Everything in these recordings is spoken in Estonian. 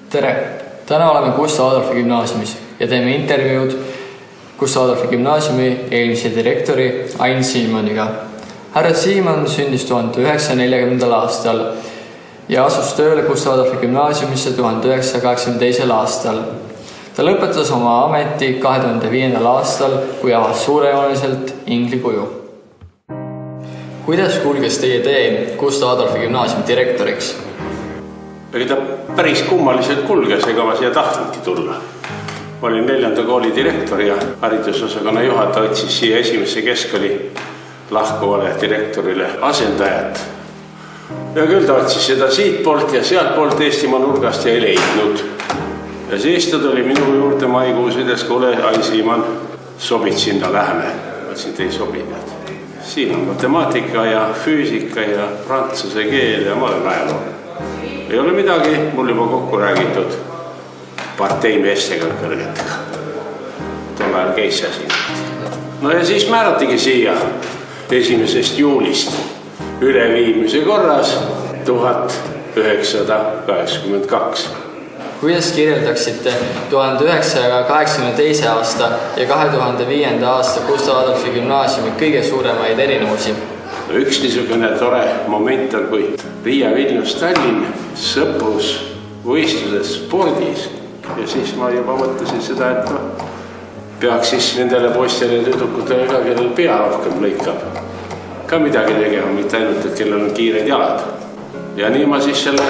Tere! Täna oleme Gustav Adolfi gümnaasiumis ja teeme intervjuud Gustav Adolfi gümnaasiumi eelmise direktori Ain Siimanniga. Härra Siimann sündis 1940. aastal ja asus tööle Gustav Adolfi gümnaasiumisse 1982. aastal. Ta lõpetas oma ameti 2005. aastal, kui avas suurejooneliselt inglikuju. Kuidas kulges teie tee Gustav Adolfi gümnaasiumi direktoriks? Ega ta päris kummaliselt kulges, ega ma siia tahtnudki tulla. Ma olin 4. kooli direktor ja haridusosakonna juhataja otsis siia esimesse keskkooli lahkuvale direktorile asendajat. Ja küll ta otsis seda siit poolt ja sealt poolt Eestimaa nurgast ja ei leidnud. Ja siis ta tuli minu juurde maikuus üles, kuule, Ain Siimann, sobid sinna, läheme. Ma ütlesin, et ei sobi. Siin on matemaatika ja füüsika ja prantsuse keel ja ma olen ajaloole. Ei ole midagi, mul juba kokku räägitud parteimeestega kõrgetega. Tol ajal käis see siin. No ja siis määratigi siia 1. juulist üleviimise korras 1982. Kuidas kirjeldaksite 1982. aasta ja 2005. aasta Gustav Adolfi gümnaasiumi kõige suuremaid erinevusi? No üks niisugune tore moment on, kui Riia, Vilnius, Tallinn sõprus võistluses spordis. Ja siis ma juba mõtlesin seda, et peaks siis nendele poistele ja tüdrukutele ka, kellel pea rohkem lõikab. Ka midagi tegema, mitte ainult, et kellel on kiired jalad. Ja nii ma siis selle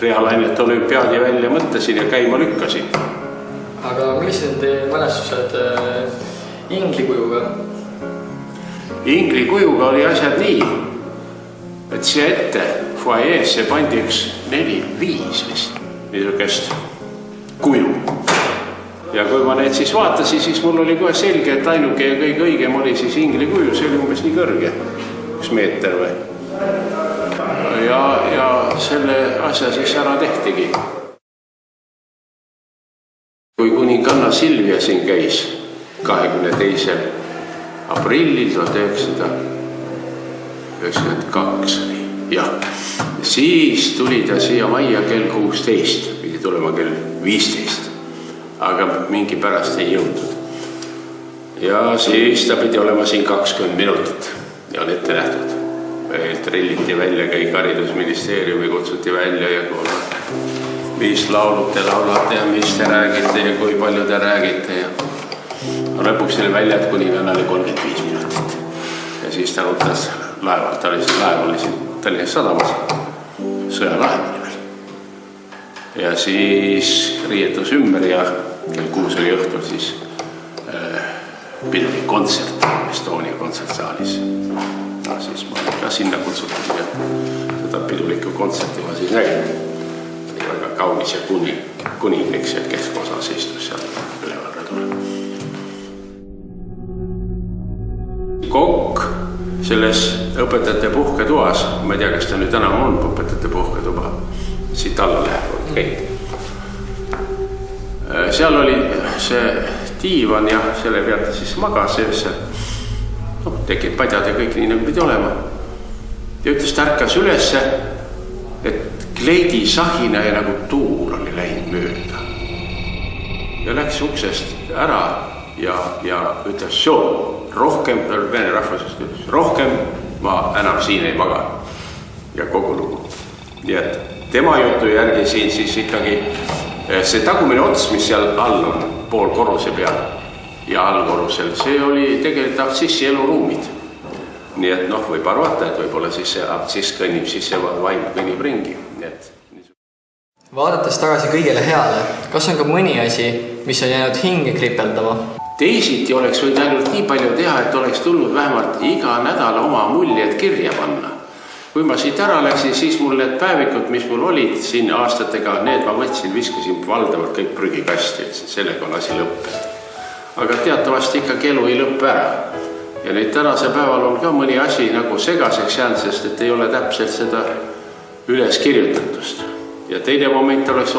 reaalainet olümpiaadi välja mõtlesin ja käima lükkasin. Aga millised on teie mälestused inglikujuga? Inglikujuga oli asjad nii, et siia ette foajeesse pandi üks 4-5 vist niisugust kuju. Ja kui ma need siis vaatasin, siis mul oli kohe selge, et ainuke ja kõige õigem oli siis inglikuju, see oli umbes nii kõrge, 1 meeter või. Ja selle asja siis ära tehtigi. Kui kuninganna Silvia siin käis 22. aprillil 1992, jah, siis tuli ta siia majja kell 16, pidi tulema kell 15, aga mingi pärast ei jõudnud. Ja siis ta pidi olema siin 20 minutit ja on ette nähtud. Trilliti välja kõik haridusministeeriumi, kutsuti välja ja mis laulud te laulate ja mis te räägite ja kui palju te räägite. Ja lõpuks oli välja, et kuninganna oli 35 minutit. Ja siis ta rutas laevalt, laev oli siin Tallinnas sadamas, sõjalaevani veel. Ja siis riietus ümber ja kell 6 oli õhtul siis pideli kontsert Estonia kontsertsaalis. No, siis ma ka sinna kutsutud ja seda pidulikku kontserti ma siis nägin. Oli väga kaunis ja kuninglik seal keskosas istus seal üleval rõdul. Kokk selles õpetajate puhketuas, ma ei tea, kas ta nüüd enam on õpetajate puhketuba, siit alla lähevad käid. Seal oli see diivan ja selle pealt siis magas öösel. Tekid padjad ja kõik nii nagu pidi olema. Ja ütles, ta ärkas ülesse, et kleidi sahina ja nagu tuul oli läinud mööda. Ja läks uksest ära ja ütles, rohkem, vene rahvusest ütles, rohkem ma enam siin ei maga. Ja kogu lugu. Nii et tema jutu järgi siin siis ikkagi see tagumine ots, mis seal all on, pool korruse peal ja allkorrusel, see oli tegelikult abtsissi eluruumid. Nii et võib arvata, et võib-olla siis see abtsiss kõnnib, siis see vaim kõnnib ringi. Vaadates tagasi kõigele heale, kas on ka mõni asi, mis on jäänud hinge kripeldama? Teisiti oleks võinud ainult nii palju teha, et oleks tulnud vähemalt iga nädal oma muljed kirja panna. Kui ma siit ära läksin, siis mul need päevikud, mis mul olid siin aastatega, need ma võtsin, viskasin valdavalt kõik prügikasti, et sellega on asi lõppenud. Aga teatavasti ikkagi elu ei lõppe ära. Ja nüüd tänase päeval on ka mõni asi nagu segaseks jäänud, sest et ei ole täpselt seda üles kirjutatust. Ja teine moment oleks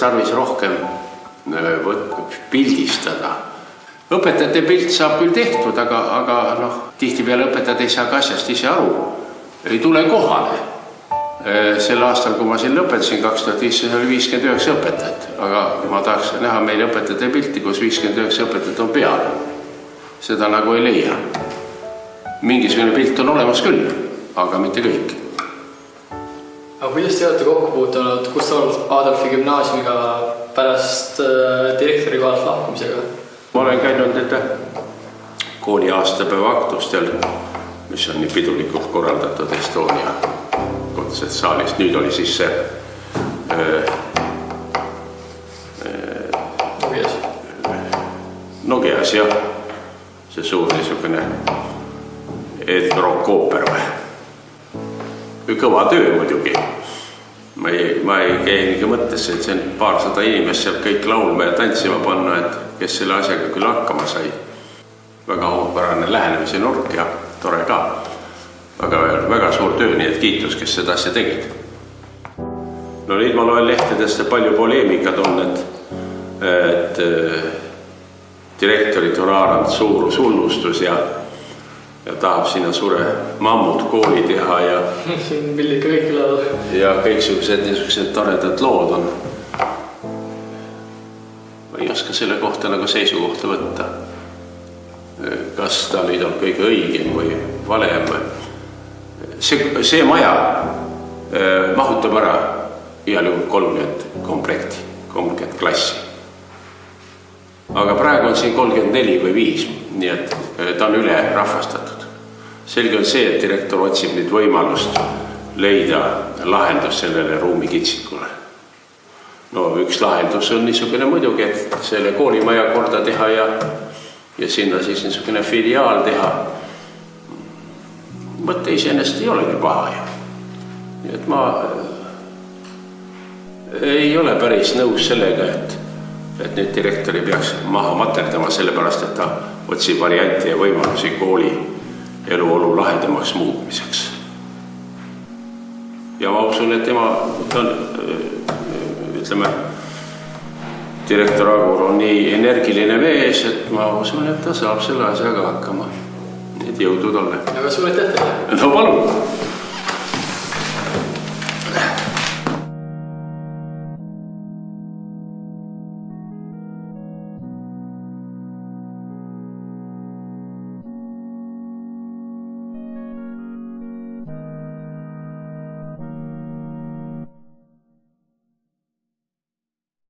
tarvis rohkem pildistada. Õpetajate pilt saab küll tehtud, aga tihtipeale õpetajad ei saa ka asjast ise aru. Ei tule kohale. Sel aastal, kui ma siin lõpetasin 2005, oli 59 õpetajat, aga ma tahaks näha meil õpetajate pilti, kus 59 õpetajat on peal. Seda nagu ei leia. Mingisugune pilt on olemas küll, aga mitte kõik. Aga kuidas te olete kokku puutunud Gustav Adolfi gümnaasiumiga pärast direktori kohalt lahkumisega? Ma olen käinud nende kooli aastapäeva aktustel, mis on nii pidulikult korraldatud Estonia kontserdisaalis. Nüüd oli siis see Nogias, jah. See suur niisugune rock-ooper või. Kõva töö muidugi. Ma ei käinigi mõttesse, et see on paarsada inimest seal kõik laulma ja tantsima panna, et kes selle asjaga küll hakkama sai. Väga omapärane lähenemise nurk ja tore ka. Väga suur töö, nii et kiitus, kes seda asja tegid. No nüüd ma loen lehtedest ja palju poleemikad on, et direktorit on haaranud suur hullustus ja tahab sinna suure mammut kooli teha ja pildid kõik üleval. Ja kõiksugused toredad lood on. Ma ei oska selle kohta nagu seisukohta võtta. Kas ta nüüd on kõige õigem või valem. See maja mahutab ära igal juhul 30 komplekti, 30 klassi. Aga praegu on siin 34 või 5, nii et ta on üle rahvastatud. Selge on see, et direktor otsib nüüd võimalust leida lahendus sellele ruumikitsikule. No üks lahendus on niisugune muidugi, et selle koolimaja korda teha ja sinna siis niisugune filiaal teha. Mõtte iseenesest ei olegi paha ju. Nii et ma ei ole päris nõus sellega, et nüüd direktori peaks maha materdama sellepärast, et ta otsib varianti ja võimalusi kooli eluolu lahedamaks muutmiseks. Ja ma usun, et tema on, ütleme, direktor Agur on nii energiline mees, et ma usun, et ta saab selle asjaga hakkama. Need jõudu talle. Aga sulle tehte? No palun!